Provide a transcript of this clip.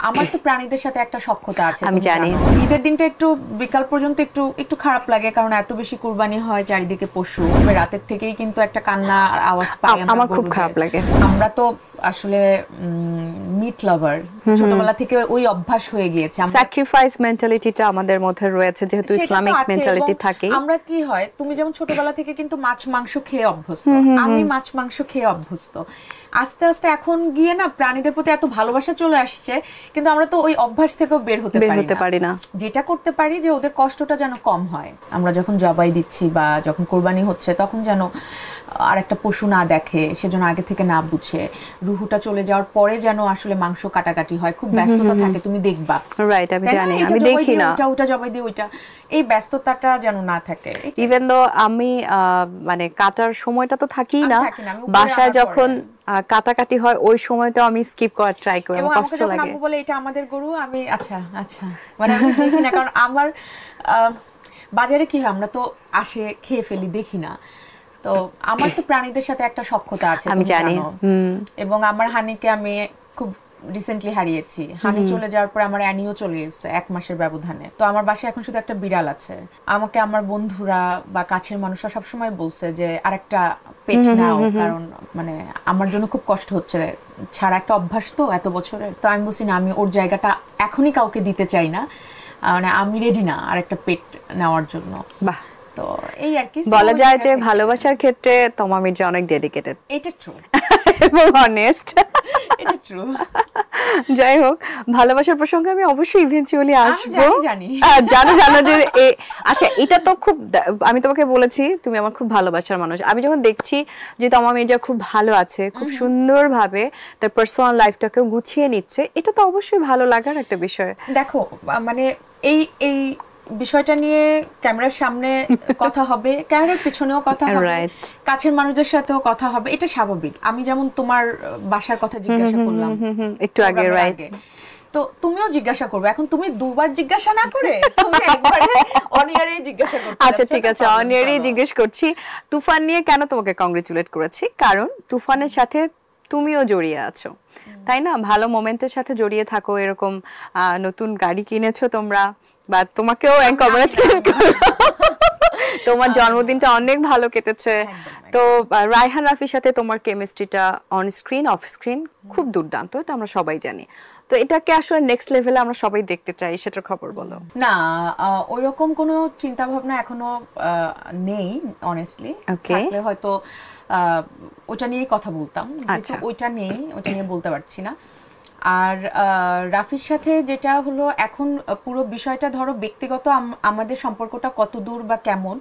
আমার তো প্রাণীদের সাথে একটা সখ্যতা আছে, আমি তুমি জানি। জানো। ঈদের দিনটা একটু বিকাল পর্যন্ত একটু একটু খারাপ লাগে, কারণ এত বেশি কুরবানি হয়, চারিদিকে পশু। রাতের থেকেই কিন্তু একটা কান্নার আওয়াজ পাই আমরা আমার খুব গরুদের। খারাপ লাগে। আমরা তো আসলে মিট লাভার, ছোটবেলা থেকে ওই অভ্যাস হয়ে গিয়েছে। আমরা স্যাক্রিফাইস মেন্টালিটিটা আমাদের মধ্যে রয়েছে, যেহেতু সেটা তো ইসলামিক আছে, মেন্টালিটি এবং থাকে। আমরা কি হয়, তুমি যেমন ছোটবেলা থেকে কিন্তু মাছ মাংস খেয়ে অভ্যস্ত, আমি মাছ মাংস খেয়ে অভ্যস্ত। আস্তে আস্তে এখন গিয়ে না প্রাণীদের প্রতি এত ভালোবাসা চলে আসছে, কিন্তু আমরা তো ওই অভ্যাস থেকেও বের হতে পারি না। যেটা করতে পারি যে ওদের কষ্টটা যেন কম হয়। আমরা যখন জবাই দিচ্ছি বা যখন কোরবানি হচ্ছে, তখন যেন আরেকটা পশু না দেখে, সেজন্য আগে থেকে না বুঝে, রুহুটা চলে যাওয়ার পরে যেন আসলে মাংস কাটাকাটি হয়। খুব ব্যস্ততা থাকে, তুমি দেখবা। রাইট, আমি তাই না? জানি, এটা আমি জবাই দেখি দিয়ে না। ওটা জবাই দিয়ে ওইটা, এই ব্যস্ততাটা যেন না থাকে। ইভেন দো আমি মানে কাটার সময়টা তো থাকি আমি না, থাকি না, আমি উপরে বাসায় আনার যখন পরে। কাটাকাটি হয় ওই সময়টা আমি স্কিপ করার ট্রাই করি, এবং আমার আমাকে কষ্ট যখন লাগে। আম্মু বলে এটা আমাদের গরু, আমি আচ্ছা আচ্ছা, মানে আমি দেখি না, কারণ আমার বাজারে কি হয়, আমরা তো আসে খেয়ে ফেলি, দেখি না। তো আমার তো প্রাণীদের সাথে একটা সখ্যতা আছে, আমি তুমি জানি। জানো। এবং আমার হানিকে আমি খুব রিসেন্টলি হারিয়েছি। হানি চলে যাওয়ার পর আমার অ্যানিও চলে গেছে 1 মাসের ব্যবধানে। তো আমার বাসায় এখন শুধু একটা বিড়াল আছে। আমাকে আমার বন্ধুরা বা কাছের মানুষরা সবসময় বলছে যে আরেকটা পেট নাও, কারণ মানে আমার জন্য খুব কষ্ট হচ্ছে, ছাড়া একটা অভ্যাস তো এত বছরের। তো আমি বলছি না, আমি ওর জায়গাটা এখনই কাউকে দিতে চাই না, মানে আমি রেডি না আরেকটা পেট নেওয়ার জন্য। বাহ, তো এই আর কি, বলা যায় যে ভালোবাসার ক্ষেত্রে তোমা মির্জা অনেক ডেডিকেটেড এটা ট্রু এবং অনেস্ট। এটা ট্রু। যাই হোক, ভালোবাসার প্রসঙ্গে আমি অবশ্যই ইভেন্চুয়ালি আসবো। জানি জানো জানো যে আচ্ছা, এটা তো খুব আমি তোমাকে বলেছি তুমি আমার খুব ভালোবাসার মানুষ। আমি যখন দেখছি যে তোমার মির্জা খুব ভালো আছে, খুব সুন্দরভাবে তার পার্সোনাল লাইফটাকেও গুছিয়ে নিচ্ছে, এটা তো অবশ্যই ভালো লাগার একটা বিষয়। দেখো, মানে এই এই বিষয়টা নিয়ে ক্যামেরার সামনে কথা হবে, ক্যামেরার পিছনেও কথা হবে, কাছের মানুষদের সাথেও কথা হবে, এটা স্বাভাবিক। আমি যেমন তোমার বাসার কথা জিজ্ঞাসা করলাম একটু আগে, রাইট, তো তুমিও জিজ্ঞাসা করবে। এখন তুমি দুবার জিজ্ঞাসা না করে তুমি একবারে অনিয়ারে জিজ্ঞাসা করতে। আচ্ছা ঠিক আছে, অনিয়ারই জিজ্ঞেস করছি। তুফান নিয়ে কেন তোমাকে কংগ্রেচুলেট করেছি, কারণ তুফানের সাথে তুমিও জড়িয়ে আছো, তাই না? ভালো মোমেন্টের সাথে জড়িয়ে থাকো। এরকম নতুন গাড়ি কিনেছো তোমরা, বা তোমাকেও কংগ্রেচুলেট করো, তোমার জন্মদিনটা অনেক ভালো কেটেছে। তো রায়হান রাফির সাথে তোমার কেমিস্ট্রিটা অন স্ক্রিন অফ স্ক্রিন খুব দুর্দান্ত, এটা আমরা সবাই জানি। তো এটাকে আসলে নেক্সট লেভেলে আমরা সবাই দেখতে চাই, সেটার খবর বলো। না, ওইরকম কোনো চিন্তা ভাবনা এখনো নেই অনেস্টলি। থাকলে হয়তো ওটা নিয়েই কথা বলতাম, কিন্তু ওইটা নেই, ওটা নিয়ে বলতে পারছি না। আর রাফির সাথে যেটা হলো, এখন পুরো বিষয়টা ধরো ব্যক্তিগত, আমাদের সম্পর্কটা কত দূর বা কেমন